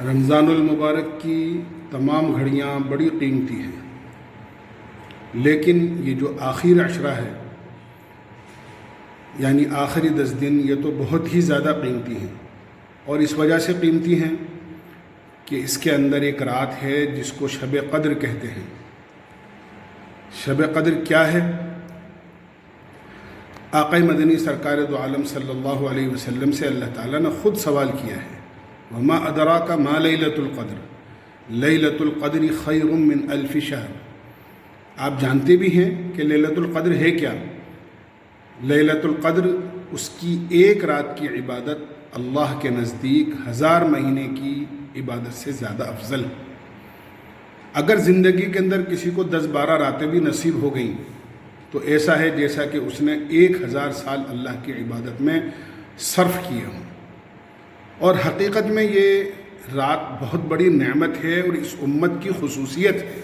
رمضان المبارک کی تمام گھڑیاں بڑی قیمتی ہیں، لیکن یہ جو آخری عشرہ ہے یعنی آخری 10 دن، یہ تو بہت ہی زیادہ قیمتی ہیں، اور اس وجہ سے قیمتی ہیں کہ اس کے اندر ایک رات ہے جس کو شب قدر کہتے ہیں۔ شب قدر کیا ہے؟ آقا مدنی سرکار دو عالم صلی اللہ علیہ وسلم سے اللہ تعالیٰ نے خود سوال کیا ہے، وما ادراک ما لیلۃ القدر لیلۃ القدر خیر من الف شہر۔ آپ جانتے بھی ہیں کہ لیلۃ القدر ہے کیا؟ لیلۃ القدر اس کی ایک رات کی عبادت اللہ کے نزدیک 1000 مہینے کی عبادت سے زیادہ افضل ہے۔ اگر زندگی کے اندر کسی کو 10-12 راتیں بھی نصیب ہو گئیں تو ایسا ہے جیسا کہ اس نے 1000 سال اللہ کی عبادت میں صرف کیے ہوں، اور حقیقت میں یہ رات بہت بڑی نعمت ہے اور اس امت کی خصوصیت ہے۔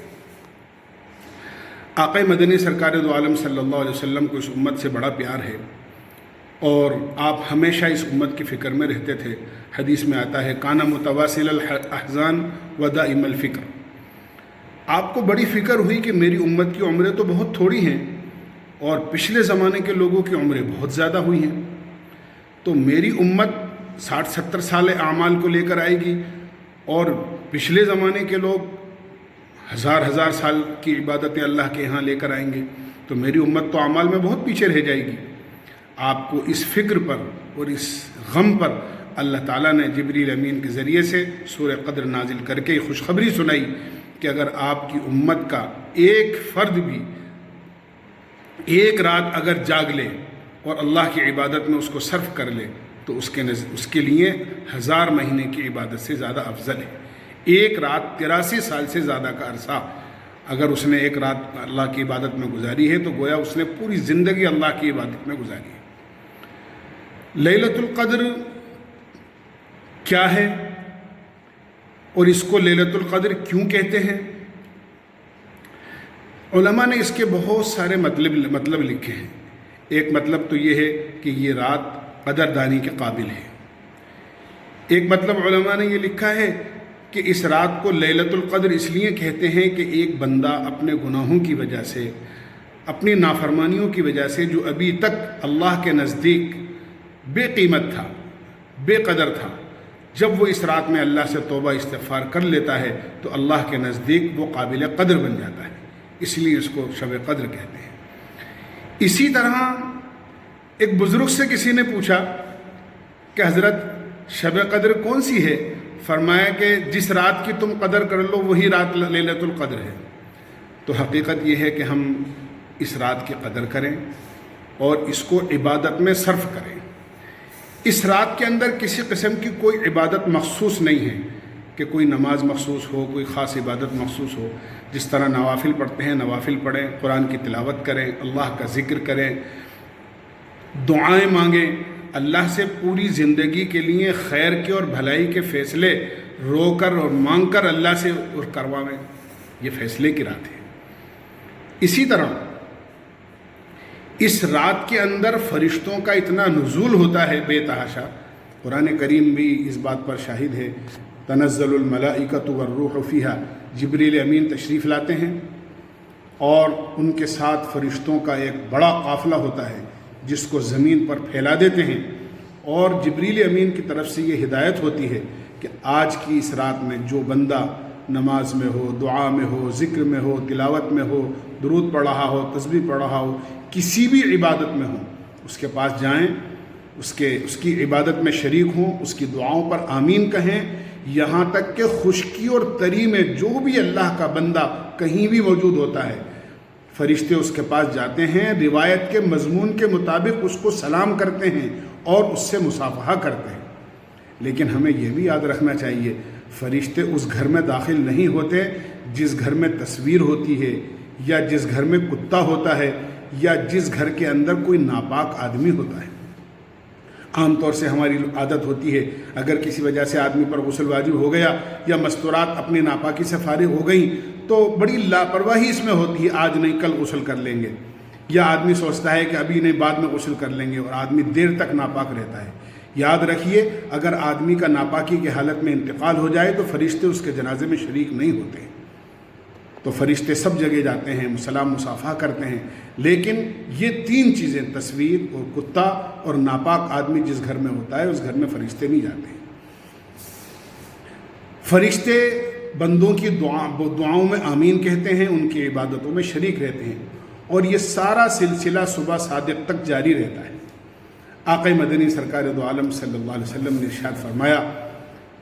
آقا مدنی سرکار دو عالم صلی اللہ علیہ وسلم کو اس امت سے بڑا پیار ہے، اور آپ ہمیشہ اس امت کی فکر میں رہتے تھے۔ حدیث میں آتا ہے کانا متواصل الاحزان و دائم الفکر۔ آپ کو بڑی فکر ہوئی کہ میری امت کی عمریں تو بہت تھوڑی ہیں اور پچھلے زمانے کے لوگوں کی عمریں بہت زیادہ ہوئی ہیں، تو میری امت 60-70 سال اعمال کو لے کر آئے گی اور پچھلے زمانے کے لوگ 1000 سال کی عبادتیں اللہ کے یہاں لے کر آئیں گے، تو میری امت تو اعمال میں بہت پیچھے رہ جائے گی۔ آپ کو اس فکر پر اور اس غم پر اللہ تعالیٰ نے جبریل امین کے ذریعے سے سورہ قدر نازل کر کے خوشخبری سنائی کہ اگر آپ کی امت کا ایک فرد بھی ایک رات اگر جاگ لے اور اللہ کی عبادت میں اس کو صرف کر لے تو اس کے لیے 1000 مہینے کی عبادت سے زیادہ افضل ہے۔ ایک رات 83 سال سے زیادہ کا عرصہ اگر اس نے ایک رات اللہ کی عبادت میں گزاری ہے تو گویا اس نے پوری زندگی اللہ کی عبادت میں گزاری ہے۔ لیلۃ القدر کیا ہے اور اس کو لیلۃ القدر کیوں کہتے ہیں؟ علماء نے اس کے بہت سارے مطلب لکھے ہیں۔ ایک مطلب تو یہ ہے کہ یہ رات قدردانی کے قابل ہے۔ ایک مطلب علماء نے یہ لکھا ہے کہ اس رات کو لیلۃ القدر اس لیے کہتے ہیں کہ ایک بندہ اپنے گناہوں کی وجہ سے، اپنی نافرمانیوں کی وجہ سے، جو ابھی تک اللہ کے نزدیک بے قیمت تھا، بے قدر تھا، جب وہ اس رات میں اللہ سے توبہ استغفار کر لیتا ہے تو اللہ کے نزدیک وہ قابل قدر بن جاتا ہے، اس لیے اس کو شب قدر کہتے ہیں۔ اسی طرح ایک بزرگ سے کسی نے پوچھا کہ حضرت شب قدر کون سی ہے؟ فرمایا کہ جس رات کی تم قدر کر لو وہی رات لیلۃ القدر ہے۔ تو حقیقت یہ ہے کہ ہم اس رات کی قدر کریں اور اس کو عبادت میں صرف کریں۔ اس رات کے اندر کسی قسم کی کوئی عبادت مخصوص نہیں ہے کہ کوئی نماز مخصوص ہو، کوئی خاص عبادت مخصوص ہو۔ جس طرح نوافل پڑھتے ہیں نوافل پڑھیں، قرآن کی تلاوت کریں، اللہ کا ذکر کریں، دعائیں مانگیں، اللہ سے پوری زندگی کے لیے خیر کے اور بھلائی کے فیصلے رو کر اور مانگ کر اللہ سے اور کروائیں۔ یہ فیصلے کی رات ہے۔ اسی طرح اس رات کے اندر فرشتوں کا اتنا نزول ہوتا ہے بے تحاشا، قرآن کریم بھی اس بات پر شاہد ہے۔ تنزل الملائکۃ والروح فیہا، جبریل امین تشریف لاتے ہیں اور ان کے ساتھ فرشتوں کا ایک بڑا قافلہ ہوتا ہے جس کو زمین پر پھیلا دیتے ہیں، اور جبریل امین کی طرف سے یہ ہدایت ہوتی ہے کہ آج کی اس رات میں جو بندہ نماز میں ہو، دعا میں ہو، ذکر میں ہو، تلاوت میں ہو، درود پڑھ رہا ہو، تسبیح پڑھ رہا ہو، کسی بھی عبادت میں ہو، اس کے پاس جائیں، اس کی عبادت میں شریک ہوں، اس کی دعاؤں پر آمین کہیں، یہاں تک کہ خشکی اور تری میں جو بھی اللہ کا بندہ کہیں بھی موجود ہوتا ہے، فرشتے اس کے پاس جاتے ہیں، روایت کے مضمون کے مطابق اس کو سلام کرتے ہیں اور اس سے مصافحہ کرتے ہیں۔ لیکن ہمیں یہ بھی یاد رکھنا چاہیے، فرشتے اس گھر میں داخل نہیں ہوتے جس گھر میں تصویر ہوتی ہے، یا جس گھر میں کتا ہوتا ہے، یا جس گھر کے اندر کوئی ناپاک آدمی ہوتا ہے۔ عام طور سے ہماری عادت ہوتی ہے اگر کسی وجہ سے آدمی پر غسل واجب ہو گیا یا مستورات اپنی ناپاکی سے فارغ ہو گئیں تو بڑی لاپرواہی اس میں ہوتی ہے، آج نہیں کل غسل کر لیں گے، یا آدمی سوچتا ہے کہ ابھی نہیں بعد میں غسل کر لیں گے، اور آدمی دیر تک ناپاک رہتا ہے۔ یاد رکھیے اگر آدمی کا ناپاکی کی حالت میں انتقال ہو جائے تو فرشتے اس کے جنازے میں شریک نہیں ہوتے، تو فرشتے سب جگہ جاتے ہیں، سلام مصافحہ کرتے ہیں، لیکن یہ 3 چیزیں تصویر اور کتا اور ناپاک آدمی جس گھر میں ہوتا ہے اس گھر میں فرشتے نہیں جاتے ہیں۔ فرشتے بندوں کی دعاؤں میں آمین کہتے ہیں، ان کی عبادتوں میں شریک رہتے ہیں، اور یہ سارا سلسلہ صبح صادق تک جاری رہتا ہے۔ آقا مدنی سرکار دو عالم صلی اللہ علیہ وسلم نے ارشاد فرمایا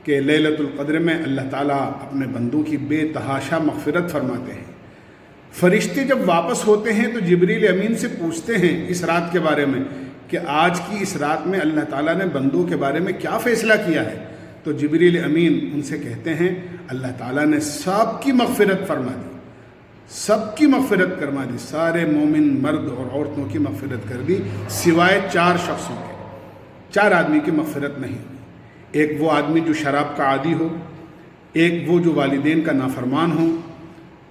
کہ لیلۃ القدر میں اللہ تعالیٰ اپنے بندوں کی بے تحاشا مغفرت فرماتے ہیں۔ فرشتے جب واپس ہوتے ہیں تو جبریل امین سے پوچھتے ہیں اس رات کے بارے میں کہ آج کی اس رات میں اللہ تعالیٰ نے بندوں کے بارے میں کیا فیصلہ کیا ہے، تو جبریل امین ان سے کہتے ہیں اللہ تعالیٰ نے سب کی مغفرت فرما دی، سب کی مغفرت کروا دی، سارے مومن مرد اور عورتوں کی مغفرت کر دی سوائے 4 شخصوں کے۔ 4 آدمی کی مغفرت نہیں ہوئی۔ ایک وہ آدمی جو شراب کا عادی ہو، ایک وہ جو والدین کا نافرمان ہو،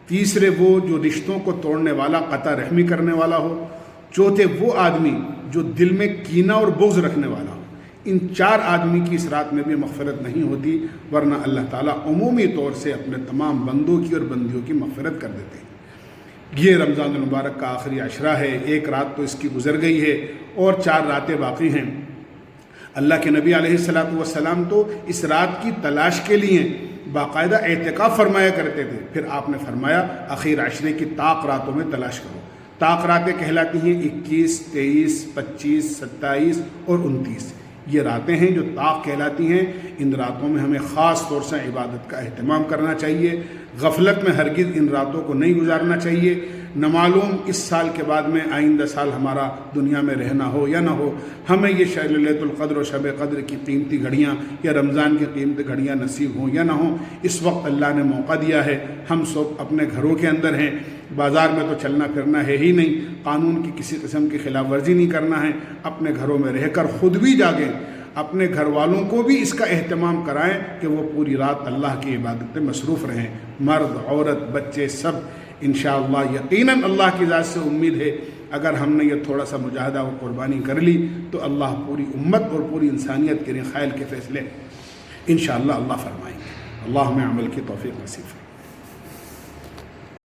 تیسرے وہ جو رشتوں کو توڑنے والا قطع رحمی کرنے والا ہو، چوتھے وہ آدمی جو دل میں کینہ اور بغض رکھنے والا ہو۔ ان 4 آدمی کی اس رات میں بھی مغفرت نہیں ہوتی، ورنہ اللہ تعالیٰ عمومی طور سے اپنے تمام بندوں کی اور بندیوں کی مغفرت کر دیتے ہیں۔ یہ رمضان المبارک کا آخری عشرہ ہے، 1 رات تو اس کی گزر گئی ہے اور 4 راتیں باقی ہیں۔ اللہ کے نبی علیہ السلام تو اس رات کی تلاش کے لیے باقاعدہ اعتکاف فرمایا کرتے تھے، پھر آپ نے فرمایا اخیر عشرے کی طاق راتوں میں تلاش کرو۔ طاق راتیں کہلاتی ہیں 21، 23، 25، 27 اور 29۔ یہ راتیں ہیں جو طاق کہلاتی ہیں۔ ان راتوں میں ہمیں خاص طور سے عبادت کا اہتمام کرنا چاہیے، غفلت میں ہرگز ان راتوں کو نہیں گزارنا چاہیے۔ نہ معلوم اس سال کے بعد میں آئندہ سال ہمارا دنیا میں رہنا ہو یا نہ ہو، ہمیں یہ لیلۃ القدر اور شب قدر کی قیمتی گھڑیاں یا رمضان کی قیمتی گھڑیاں نصیب ہوں یا نہ ہوں، اس وقت اللہ نے موقع دیا ہے۔ ہم سب اپنے گھروں کے اندر ہیں، بازار میں تو چلنا پھرنا ہے ہی نہیں، قانون کی کسی قسم کی خلاف ورزی نہیں کرنا ہے، اپنے گھروں میں رہ کر خود بھی جاگیں، اپنے گھر والوں کو بھی اس کا اہتمام کرائیں کہ وہ پوری رات اللہ کی عبادت میں مصروف رہیں، مرد عورت بچے سب۔ انشاءاللہ یقیناً اللہ کی ذات سے امید ہے اگر ہم نے یہ تھوڑا سا مجاہدہ و قربانی کر لی تو اللہ پوری امت اور پوری انسانیت کے لیے خیر کے فیصلے انشاءاللہ اللہ فرمائیں گے۔ اللہ ہمیں عمل کی توفیق نصیب فرمائے۔